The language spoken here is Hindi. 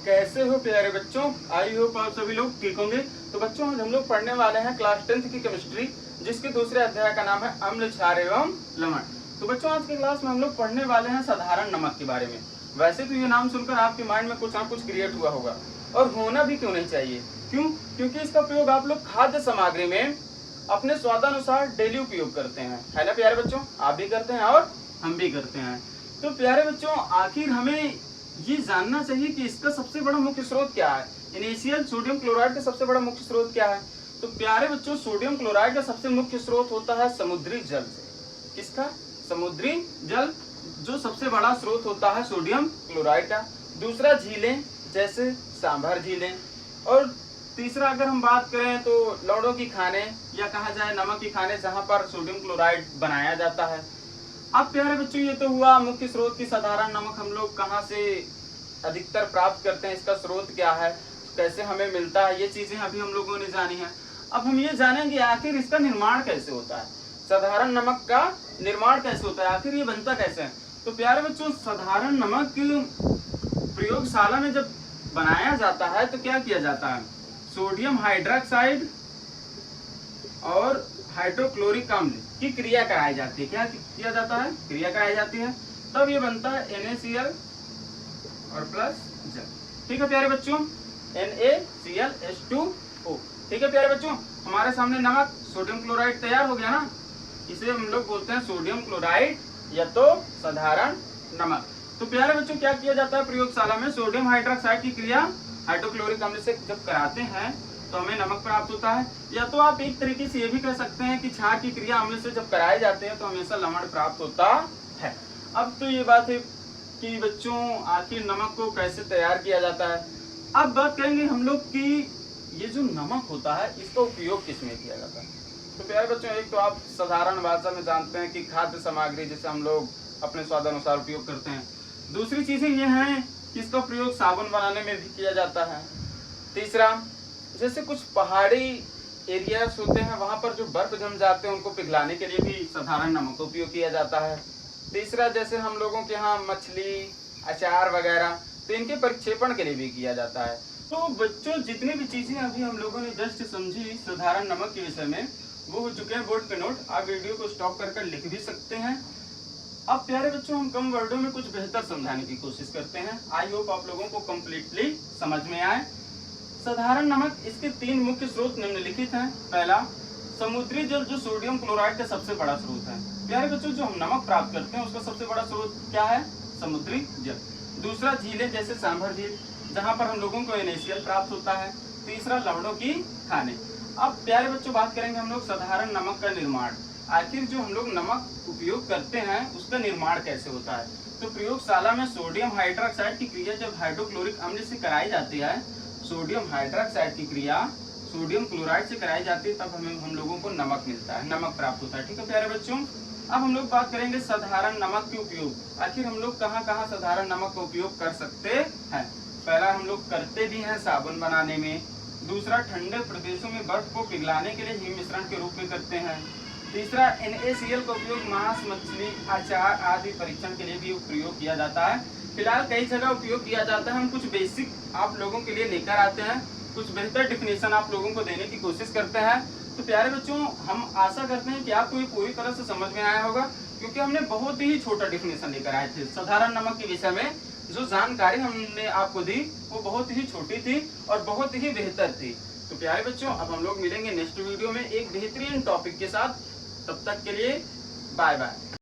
कैसे हो प्यारे बच्चों? आई होप आप सभी लोग ठीक होंगे। तो बच्चों आज हम लोग पढ़ने वाले हैं क्लास 10th की केमिस्ट्री, जिसके दूसरे अध्याय का नाम है अम्ल, क्षार एवं लवण। तो बच्चों आज के क्लास में हम लोग पढ़ने वाले हैं साधारण नमक के बारे में। वैसे तो ये नाम सुनकर आपके माइंड में कुछ ना कुछ क्रिएट हुआ होगा, और होना भी क्यों नहीं चाहिए। क्यों? क्योंकि इसका प्रयोग आप लोग खाद्य सामग्री में अपने स्वादानुसार डेली उपयोग करते हैं, है ना प्यारे बच्चों? आप भी करते हैं और हम भी करते हैं। तो प्यारे बच्चों आखिर हमें ये जानना चाहिए कि इसका सबसे बड़ा मुख्य स्रोत क्या है। इनिशियल सोडियम क्लोराइड का सबसे बड़ा मुख्य स्रोत क्या है? तो प्यारे बच्चों सोडियम क्लोराइड का सबसे मुख्य स्रोत होता है समुद्री जल से। किसका? समुद्री जल जो सबसे बड़ा स्रोत होता है सोडियम क्लोराइड का। दूसरा झीलें, जैसे सांभर झीलें। और तीसरा अगर हम बात करें तो लवणों की खानें, या कहा जाए नमक की खानें, जहां पर सोडियम क्लोराइड बनाया जाता है। अब प्यारे बच्चों ये तो हुआ मुख्य स्रोत की साधारण नमक हम लोग कहाँ से अधिकतर प्राप्त करते हैं, इसका स्रोत क्या है, कैसे हमें मिलता है, ये चीजें अभी हम लोगों ने जानी है। अब हम ये जानेंगे आखिर इसका निर्माण कैसे होता है, साधारण नमक का निर्माण कैसे होता है, आखिर ये बनता कैसे है। तो प्यारे बच्चों साधारण नमक प्रयोगशाला में जब बनाया जाता है तो क्या किया जाता है, सोडियम हाइड्रोक्साइड और हाइड्रोक्लोरिक अम्ल की क्रिया कराई जाती है। क्या किया जाता है? क्रिया कराई जाती है, तब ये बनता है NaCl और प्लस जल। ठीक है प्यारे बच्चों, NaClH2O। ठीक है प्यारे बच्चों, हमारे सामने नमक सोडियम क्लोराइड तैयार हो गया ना। इसे हम लोग बोलते हैं सोडियम क्लोराइड या तो साधारण नमक। तो प्यारे बच्चों क्या किया जाता है प्रयोगशाला में, सोडियम हाइड्रोक्साइड की क्रिया हाइड्रोक्लोरिक अम्ल से जब कराते हैं तो हमें नमक प्राप्त होता है। या तो आप एक तरीके से ये भी कह सकते हैं कि क्षार की क्रिया अम्ल से जब कराए जाते हैं तो हमेशा लवण प्राप्त होता है। अब तो ये बात है कि बच्चों आखिर नमक को कैसे तैयार किया जाता है। अब बात करेंगे हम लोग कि ये जो नमक होता है इसका उपयोग किसमें किया जाता है। तो प्यारे बच्चों एक तो आप साधारण भाषा में जानते हैं कि खाद्य सामग्री जिसे हम लोग अपने स्वादानुसार उपयोग करते हैं। दूसरी चीजें ये हैं कि इसका प्रयोग साबुन बनाने में भी किया जाता है। तीसरा, जैसे कुछ पहाड़ी एरियाज होते हैं वहां पर जो बर्फ जम जाते हैं उनको पिघलाने के लिए भी साधारण नमक का उपयोग किया जाता है। तीसरा, जैसे हम लोगों के यहाँ मछली, अचार वगैरह, तो इनके परिक्षेपण के लिए भी किया जाता है। तो बच्चों जितनी भी चीजें अभी हम लोगों ने जस्ट समझी साधारण नमक के विषय में, वो हो चुके हैं बोर्ड पे नोट। आप वीडियो को स्टॉप कर लिख भी सकते हैं। अब प्यारे बच्चों हम कम वर्डों में कुछ बेहतर समझाने की कोशिश करते हैं। आई होप आप लोगों को कम्प्लीटली समझ में आए। साधारण नमक, इसके 3 मुख्य स्रोत निम्नलिखित हैं। पहला, समुद्री जल जो सोडियम क्लोराइड का सबसे बड़ा स्रोत है। प्यारे बच्चों जो हम नमक प्राप्त करते हैं उसका सबसे बड़ा स्रोत क्या है? समुद्री जल। दूसरा, झीलें जैसे सांभर झील, जहां पर हम लोगों को NaCl प्राप्त होता है। तीसरा, लवणों की खानें। अब प्यारे बच्चों बात करेंगे हम लोग साधारण नमक का निर्माण। आखिर जो हम लोग नमक उपयोग करते हैं उसका निर्माण कैसे होता है। तो प्रयोगशाला में सोडियम हाइड्रोक्साइड की क्रिया जब हाइड्रोक्लोरिक अम्ल से कराई जाती है, सोडियम हाइड्रोक्साइड की क्रिया सोडियम क्लोराइड से कराई जाती है, तब हमें हम लोगों को नमक मिलता है, नमक प्राप्त होता है। ठीक है प्यारे बच्चों, अब हम लोग बात करेंगे साधारण नमक के उपयोग। आखिर हम लोग कहाँ कहाँ साधारण नमक का उपयोग कर सकते हैं। पहला, हम लोग करते भी हैं साबुन बनाने में। दूसरा, ठंडे प्रदेशों में बर्फ को पिघलाने के लिए हिम मिश्रण के रूप में करते हैं। तीसरा, NaCl का उपयोग मांस, मछली, अचार आदि परीक्षण के लिए भी प्रयोग किया जाता है। फिलहाल कई जगह उपयोग किया जाता है। हम कुछ बेसिक आप लोगों के लिए लेकर आते हैं, कुछ बेहतर डिफिनेशन आप लोगों को देने की कोशिश करते हैं। तो प्यारे बच्चों हम आशा करते हैं कि आपको ये पूरी तरह से समझ में आया होगा, क्योंकि हमने बहुत ही छोटा डिफिनेशन लेकर आए थे साधारण नमक के विषय में। जो जानकारी हमने आपको दी वो बहुत ही छोटी थी और बहुत ही बेहतर थी। तो प्यारे बच्चों अब हम लोग मिलेंगे नेक्स्ट वीडियो में एक बेहतरीन टॉपिक के साथ। तब तक के लिए बाय बाय।